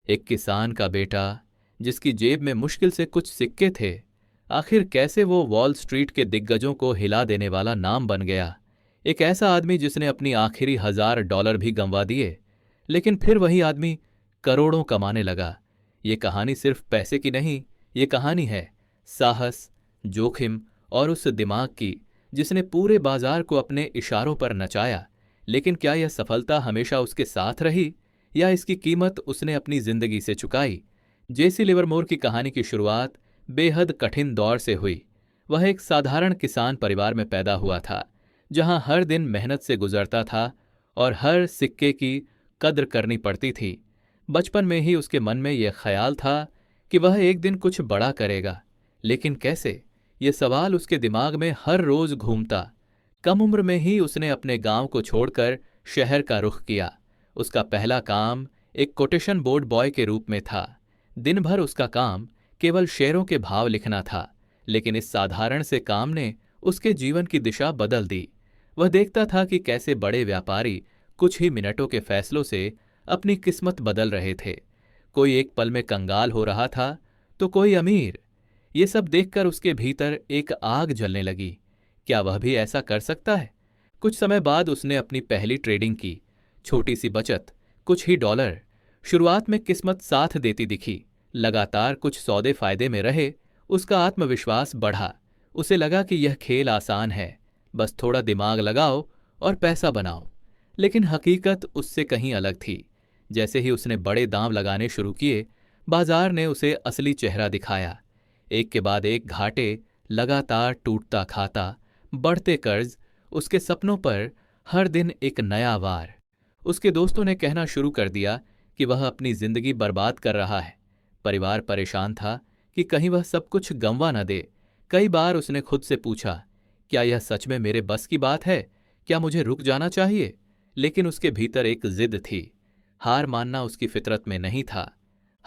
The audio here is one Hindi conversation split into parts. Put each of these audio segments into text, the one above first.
एक किसान का बेटा जिसकी जेब में मुश्किल से कुछ सिक्के थे, आखिर कैसे वो वॉल स्ट्रीट के दिग्गजों को हिला देने वाला नाम बन गया। एक ऐसा आदमी जिसने अपनी आखिरी $1000 भी गंवा दिए, लेकिन फिर वही आदमी करोड़ों कमाने लगा। ये कहानी सिर्फ पैसे की नहीं, ये कहानी है साहस, जोखिम और उस दिमाग की जिसने पूरे बाजार को अपने इशारों पर नचाया। लेकिन क्या यह सफलता हमेशा उसके साथ रही या इसकी कीमत उसने अपनी जिंदगी से चुकाई? जेसी लिवरमोर की कहानी की शुरुआत बेहद कठिन दौर से हुई। वह एक साधारण किसान परिवार में पैदा हुआ था, जहां हर दिन मेहनत से गुजरता था और हर सिक्के की कद्र करनी पड़ती थी। बचपन में ही उसके मन में यह ख्याल था कि वह एक दिन कुछ बड़ा करेगा, लेकिन कैसे, ये सवाल उसके दिमाग में हर रोज घूमता। कम उम्र में ही उसने अपने गांव को छोड़कर शहर का रुख किया। उसका पहला काम एक कोटेशन बोर्ड बॉय के रूप में था। दिन भर उसका काम केवल शेयरों के भाव लिखना था, लेकिन इस साधारण से काम ने उसके जीवन की दिशा बदल दी। वह देखता था कि कैसे बड़े व्यापारी कुछ ही मिनटों के फैसलों से अपनी किस्मत बदल रहे थे। कोई एक पल में कंगाल हो रहा था तो कोई अमीर। ये सब देखकर उसके भीतर एक आग जलने लगी। क्या वह भी ऐसा कर सकता है? कुछ समय बाद उसने अपनी पहली ट्रेडिंग की। छोटी सी बचत, कुछ ही डॉलर। शुरुआत में किस्मत साथ देती दिखी। लगातार कुछ सौदे फायदे में रहे, उसका आत्मविश्वास बढ़ा। उसे लगा कि यह खेल आसान है, बस थोड़ा दिमाग लगाओ और पैसा बनाओ। लेकिन हकीकत उससे कहीं अलग थी। जैसे ही उसने बड़े दांव लगाने शुरू किए, बाजार ने उसे असली चेहरा दिखाया। एक के बाद एक घाटे, लगातार टूटता खाता, बढ़ते कर्ज, उसके सपनों पर हर दिन एक नया वार। उसके दोस्तों ने कहना शुरू कर दिया कि वह अपनी जिंदगी बर्बाद कर रहा है। परिवार परेशान था कि कहीं वह सब कुछ गंवा न दे। कई बार उसने खुद से पूछा, क्या यह सच में मेरे बस की बात है? क्या मुझे रुक जाना चाहिए? लेकिन उसके भीतर एक जिद थी। हार मानना उसकी फितरत में नहीं था।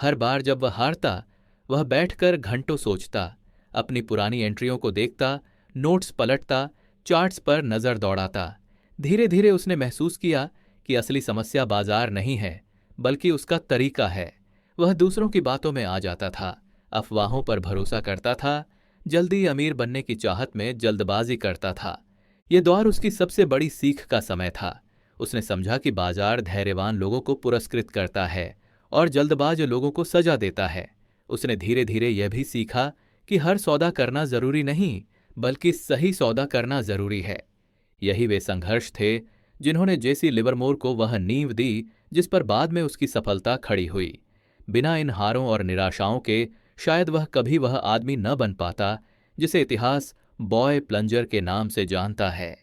हर बार जब वह हारता, वह बैठकर घंटों सोचता, अपनी पुरानी एंट्रियों को देखता, नोट्स पलटता, चार्ट्स पर नजर दौड़ाता। धीरे धीरे उसने महसूस किया कि असली समस्या बाजार नहीं है, बल्कि उसका तरीका है। वह दूसरों की बातों में आ जाता था, अफवाहों पर भरोसा करता था, जल्दी अमीर बनने की चाहत में जल्दबाजी करता था। यह दौर उसकी सबसे बड़ी सीख का समय था। उसने समझा कि बाजार धैर्यवान लोगों को पुरस्कृत करता है और जल्दबाज लोगों को सजा देता है। उसने धीरे धीरे यह भी सीखा कि हर सौदा करना जरूरी नहीं, बल्कि सही सौदा करना जरूरी है। यही वे संघर्ष थे जिन्होंने जेसी लिवरमोर को वह नींव दी जिस पर बाद में उसकी सफलता खड़ी हुई। बिना इन हारों और निराशाओं के शायद वह कभी वह आदमी न बन पाता जिसे इतिहास बॉय प्लंजर के नाम से जानता है।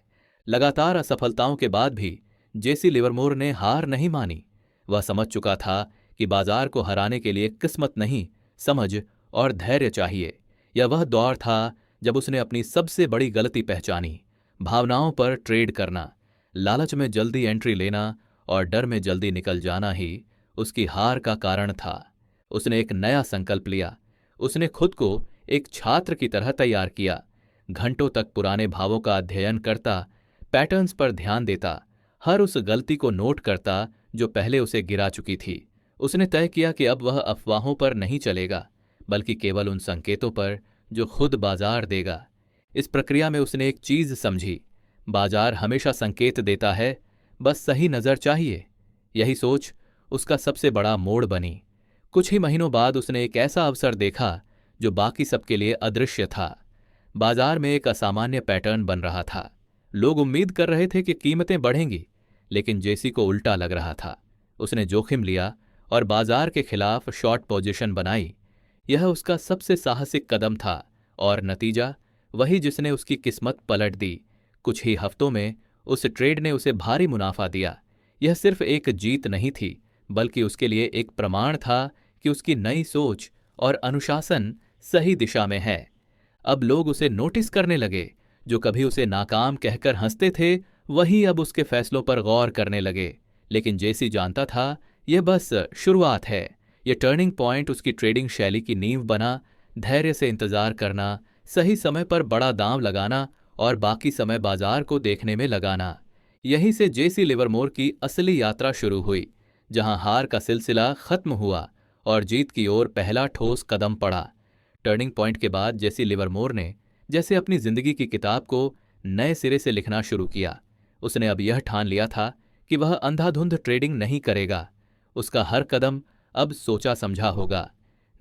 लगातार असफलताओं के बाद भी जेसी लिवरमोर ने हार नहीं मानी। वह समझ चुका था कि बाजार को हराने के लिए किस्मत नहीं, समझ और धैर्य चाहिए। यह वह दौर था जब उसने अपनी सबसे बड़ी गलती पहचानी, भावनाओं पर ट्रेड करना। लालच में जल्दी एंट्री लेना और डर में जल्दी निकल जाना ही उसकी हार का कारण था। उसने एक नया संकल्प लिया। उसने खुद को एक छात्र की तरह तैयार किया। घंटों तक पुराने भावों का अध्ययन करता, पैटर्न्स पर ध्यान देता, हर उस गलती को नोट करता जो पहले उसे गिरा चुकी थी। उसने तय किया कि अब वह अफवाहों पर नहीं चलेगा, बल्कि केवल उन संकेतों पर जो खुद बाजार देगा। इस प्रक्रिया में उसने एक चीज समझी, बाजार हमेशा संकेत देता है, बस सही नजर चाहिए। यही सोच उसका सबसे बड़ा मोड़ बनी। कुछ ही महीनों बाद उसने एक ऐसा अवसर देखा जो बाकी सबके लिए अदृश्य था। बाजार में एक असामान्य पैटर्न बन रहा था। लोग उम्मीद कर रहे थे कि कीमतें बढ़ेंगी, लेकिन जेसी को उल्टा लग रहा था। उसने जोखिम लिया और बाजार के खिलाफ शॉर्ट पोजीशन बनाई। यह उसका सबसे साहसिक कदम था और नतीजा वही जिसने उसकी किस्मत पलट दी। कुछ ही हफ्तों में उस ट्रेड ने उसे भारी मुनाफा दिया। यह सिर्फ एक जीत नहीं थी, बल्कि उसके लिए एक प्रमाण था कि उसकी नई सोच और अनुशासन सही दिशा में है। अब लोग उसे नोटिस करने लगे। जो कभी उसे नाकाम कहकर हंसते थे, वही अब उसके फैसलों पर गौर करने लगे। लेकिन जेसी जानता था, यह बस शुरुआत है। यह टर्निंग पॉइंट उसकी ट्रेडिंग शैली की नींव बना। धैर्य से इंतजार करना, सही समय पर बड़ा दांव लगाना और बाकी समय बाजार को देखने में लगाना। यहीं से जेसी लिवरमोर की असली यात्रा शुरू हुई, जहां हार का सिलसिला खत्म हुआ और जीत की ओर पहला ठोस कदम पड़ा। टर्निंग पॉइंट के बाद जेसी लिवरमोर ने जैसे अपनी जिंदगी की किताब को नए सिरे से लिखना शुरू किया। उसने अब यह ठान लिया था कि वह अंधाधुंध ट्रेडिंग नहीं करेगा। उसका हर कदम अब सोचा समझा होगा।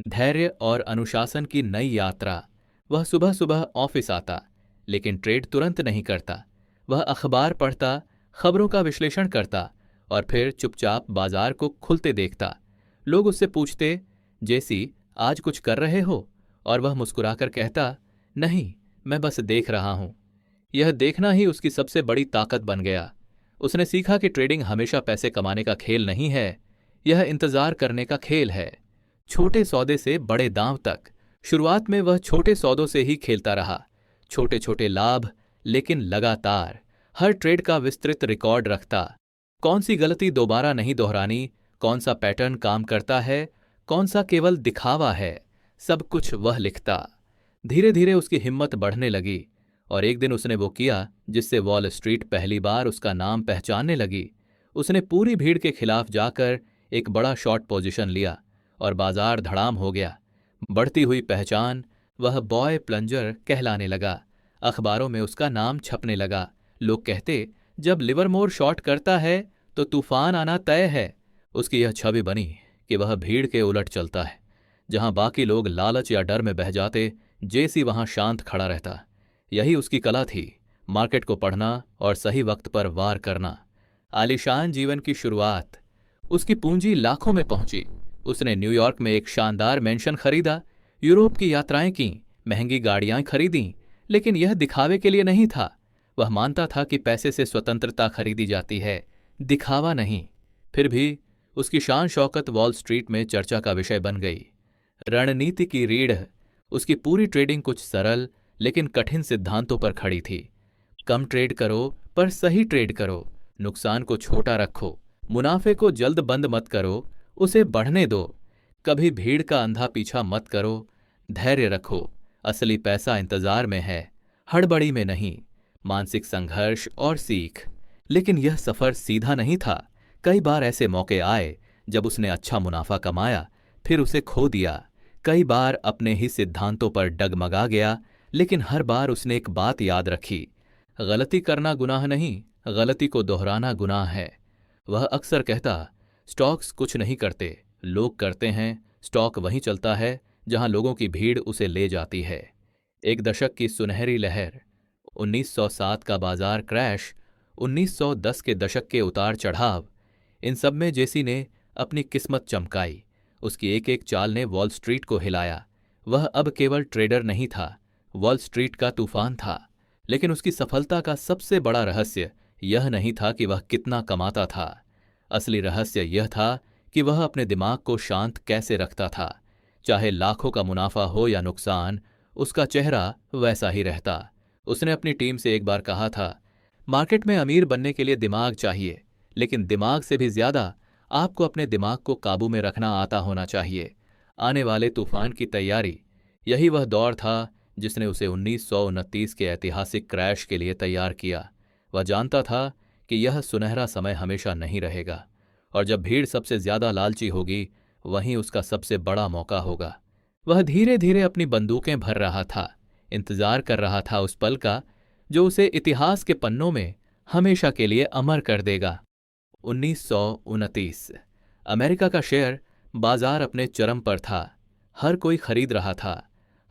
धैर्य और अनुशासन की नई यात्रा। वह सुबह सुबह ऑफिस आता, लेकिन ट्रेड तुरंत नहीं करता। वह अखबार पढ़ता, खबरों का विश्लेषण करता और फिर चुपचाप बाजार को खुलते देखता। लोग उससे पूछते, जेसी आज कुछ कर रहे हो? और वह मुस्कुराकर कहता, नहीं, मैं बस देख रहा हूं। यह देखना ही उसकी सबसे बड़ी ताकत बन गया। उसने सीखा कि ट्रेडिंग हमेशा पैसे कमाने का खेल नहीं है, यह इंतजार करने का खेल है, छोटे सौदे से बड़े दांव तक। शुरुआत में वह छोटे सौदों से ही खेलता रहा, छोटे छोटे लाभ, लेकिन लगातार हर ट्रेड का विस्तृत रिकॉर्ड रखता। कौन सी गलती दोबारा नहीं दोहरानी, कौन सा पैटर्न काम करता है, कौन सा केवल दिखावा है, सब कुछ वह लिखता। धीरे धीरे उसकी हिम्मत बढ़ने लगी और एक दिन उसने वो किया जिससे वॉल स्ट्रीट पहली बार उसका नाम पहचानने लगी। उसने पूरी भीड़ के खिलाफ जाकर एक बड़ा शॉर्ट पोजीशन लिया और बाजार धड़ाम हो गया। बढ़ती हुई पहचान, वह बॉय प्लंजर कहलाने लगा। अखबारों में उसका नाम छपने लगा। लोग कहते, जब लिवरमोर शॉर्ट करता है तो तूफान आना तय है। उसकी यह छवि बनी कि वह भीड़ के उलट चलता है। जहां बाकी लोग लालच या डर में बह जाते, जेसी वहां शांत खड़ा रहता। यही उसकी कला थी, मार्केट को पढ़ना और सही वक्त पर वार करना। आलीशान जीवन की शुरुआत। उसकी पूंजी लाखों में पहुंची। उसने न्यूयॉर्क में एक शानदार मेंशन खरीदा, यूरोप की यात्राएं की, महंगी गाड़ियां खरीदीं, लेकिन यह दिखावे के लिए नहीं था। वह मानता था कि पैसे से स्वतंत्रता खरीदी जाती है, दिखावा नहीं। फिर भी उसकी शान शौकत वॉल स्ट्रीट में चर्चा का विषय बन गई। रणनीति की रीढ़। उसकी पूरी ट्रेडिंग कुछ सरल लेकिन कठिन सिद्धांतों पर खड़ी थी। कम ट्रेड करो, पर सही ट्रेड करो। नुकसान को छोटा रखो, मुनाफे को जल्द बंद मत करो, उसे बढ़ने दो। कभी भीड़ का अंधा पीछा मत करो। धैर्य रखो, असली पैसा इंतजार में है, हड़बड़ी में नहीं। मानसिक संघर्ष और सीख। लेकिन यह सफर सीधा नहीं था। कई बार ऐसे मौके आए जब उसने अच्छा मुनाफा कमाया, फिर उसे खो दिया। कई बार अपने ही सिद्धांतों पर डगमगा गया, लेकिन हर बार उसने एक बात याद रखी, गलती करना गुनाह नहीं, गलती को दोहराना गुनाह है। वह अक्सर कहता, स्टॉक्स कुछ नहीं करते, लोग करते हैं। स्टॉक वहीं चलता है जहां लोगों की भीड़ उसे ले जाती है। एक दशक की सुनहरी लहर, 1907 का बाजार क्रैश, 1910 के दशक के उतार चढ़ाव, इन सब में जेसी ने अपनी किस्मत चमकाई। उसकी एक एक चाल ने वॉल स्ट्रीट को हिलाया। वह अब केवल ट्रेडर नहीं था, वॉल स्ट्रीट का तूफान था। लेकिन उसकी सफलता का सबसे बड़ा रहस्य यह नहीं था कि वह कितना कमाता था। असली रहस्य यह था कि वह अपने दिमाग को शांत कैसे रखता था। चाहे लाखों का मुनाफा हो या नुकसान, उसका चेहरा वैसा ही रहता। उसने अपनी टीम से एक बार कहा था, मार्केट में अमीर बनने के लिए दिमाग चाहिए, लेकिन दिमाग से भी ज्यादा आपको अपने दिमाग को काबू में रखना आता होना चाहिए। आने वाले तूफान की तैयारी। यही वह दौर था जिसने उसे 1929 के ऐतिहासिक क्रैश के लिए तैयार किया। वह जानता था कि यह सुनहरा समय हमेशा नहीं रहेगा, और जब भीड़ सबसे ज्यादा लालची होगी, वहीं उसका सबसे बड़ा मौका होगा। वह धीरे धीरे अपनी बंदूकें भर रहा था, इंतजार कर रहा था उस पल का जो उसे इतिहास के पन्नों में हमेशा के लिए अमर कर देगा। 1929। अमेरिका का शेयर बाजार अपने चरम पर था। हर कोई खरीद रहा था,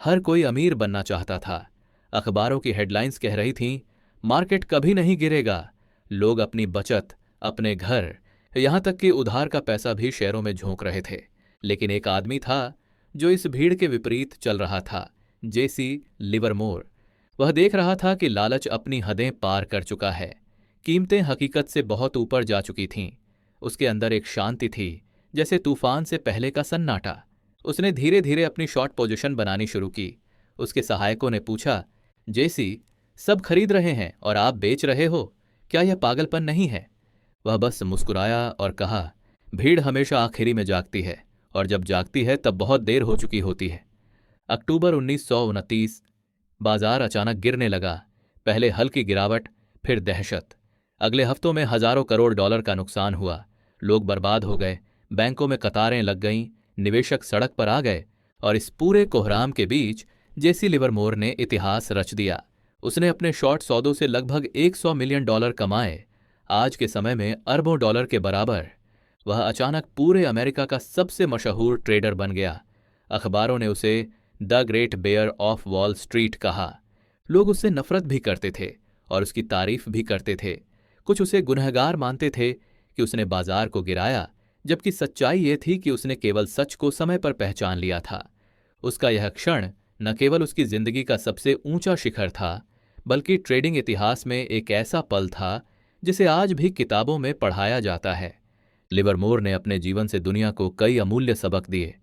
हर कोई अमीर बनना चाहता था। अखबारों की हेडलाइंस कह रही थीं, मार्केट कभी नहीं गिरेगा। लोग अपनी बचत, अपने घर, यहां तक कि उधार का पैसा भी शेयरों में झोंक रहे थे। लेकिन एक आदमी था जो इस भीड़ के विपरीत चल रहा था, जेसी लिवरमोर। वह देख रहा था कि लालच अपनी हदें पार कर चुका है, कीमतें हकीकत से बहुत ऊपर जा चुकी थीं। उसके अंदर एक शांति थी, जैसे तूफान से पहले का सन्नाटा। उसने धीरे धीरे अपनी शॉर्ट पोजीशन बनानी शुरू की। उसके सहायकों ने पूछा, जेसी, सब खरीद रहे हैं और आप बेच रहे हो, क्या यह पागलपन नहीं है? वह बस मुस्कुराया और कहा, भीड़ हमेशा आखिरी में जागती है, और जब जागती है तब बहुत देर हो चुकी होती है। अक्टूबर 1929। बाजार अचानक गिरने लगा। पहले हल्की गिरावट, फिर दहशत। अगले हफ्तों में हजारों करोड़ डॉलर का नुकसान हुआ। लोग बर्बाद हो गए, बैंकों में कतारें लग गईं, निवेशक सड़क पर आ गए और इस पूरे कोहराम के बीच जेसी लिवरमोर ने इतिहास रच दिया। उसने अपने शॉर्ट सौदों से लगभग $100 मिलियन कमाए, आज के समय में अरबों डॉलर के बराबर। वह अचानक पूरे अमेरिका का सबसे मशहूर ट्रेडर बन गया। अखबारों ने उसे the great bear of Wall Street कहा। लोग उससे नफरत भी करते थे और उसकी तारीफ भी करते थे। कुछ उसे गुनहगार मानते थे कि उसने बाजार को गिराया, जबकि सच्चाई ये थी कि उसने केवल सच को समय पर पहचान लिया था। उसका यह क्षण न केवल उसकी जिंदगी का सबसे ऊंचा शिखर था, बल्कि ट्रेडिंग इतिहास में एक ऐसा पल था जिसे आज भी किताबों में पढ़ाया जाता है। लिवरमोर ने अपने जीवन से दुनिया को कई अमूल्य सबक दिए।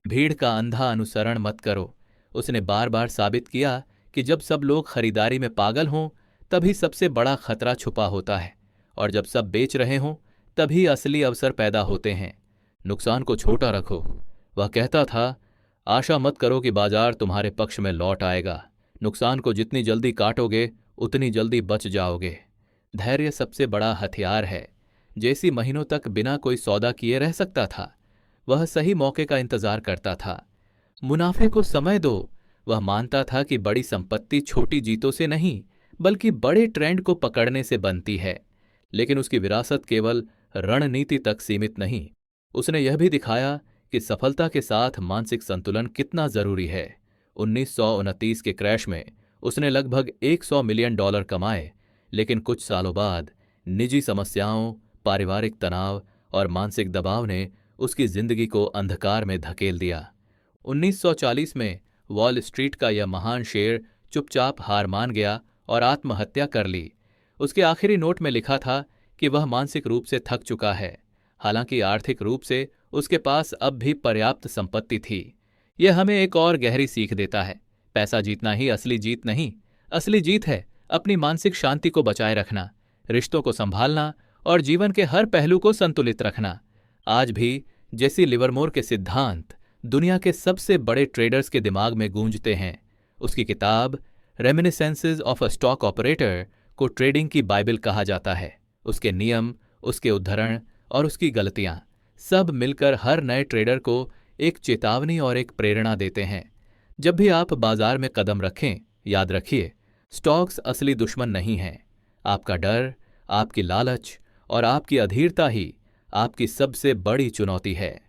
भीड़ का अंधा अनुसरण मत करो। उसने बार बार साबित किया कि जब सब लोग खरीदारी में पागल हों तभी सबसे बड़ा खतरा छुपा होता है, और जब सब बेच रहे हों तभी असली अवसर पैदा होते हैं। नुकसान को छोटा रखो। वह कहता था, आशा मत करो कि बाजार तुम्हारे पक्ष में लौट आएगा। नुकसान को जितनी जल्दी काटोगे उतनी जल्दी बच जाओगे। धैर्य सबसे बड़ा हथियार है। जैसी महीनों तक बिना कोई सौदा किए रह सकता था। वह सही मौके का इंतजार करता था। मुनाफे को समय दो। वह मानता था कि बड़ी संपत्ति छोटी जीतों से नहीं, बल्कि बड़े ट्रेंड को पकड़ने से बनती है। लेकिन उसकी विरासत केवल रणनीति तक सीमित नहीं। उसने यह भी दिखाया कि सफलता के साथ मानसिक संतुलन कितना जरूरी है। 1929 के क्रैश में उसने लगभग $100 मिलियन कमाए, लेकिन कुछ सालों बाद निजी समस्याओं, पारिवारिक तनाव और मानसिक दबाव ने उसकी जिंदगी को अंधकार में धकेल दिया। 1940 में वॉल स्ट्रीट का यह महान शेर चुपचाप हार मान गया और आत्महत्या कर ली। उसके आखिरी नोट में लिखा था कि वह मानसिक रूप से थक चुका है। हालांकि आर्थिक रूप से उसके पास अब भी पर्याप्त संपत्ति थी। यह हमें एक और गहरी सीख देता है। पैसा जीतना ही असली जीत नहीं। असली जीत है अपनी मानसिक शांति को बचाए रखना, रिश्तों को संभालना और जीवन के हर पहलू को संतुलित रखना। आज भी जेसी लिवरमोर के सिद्धांत दुनिया के सबसे बड़े ट्रेडर्स के दिमाग में गूंजते हैं। उसकी किताब reminiscences of a stock operator को ट्रेडिंग की बाइबल कहा जाता है। उसके नियम, उसके उद्धरण और उसकी गलतियां सब मिलकर हर नए ट्रेडर को एक चेतावनी और एक प्रेरणा देते हैं। जब भी आप बाजार में कदम रखें, याद रखिए, स्टॉक्स असली दुश्मन नहीं हैं। आपका डर, आपकी लालच और आपकी अधीरता ही आपकी सबसे बड़ी चुनौती है।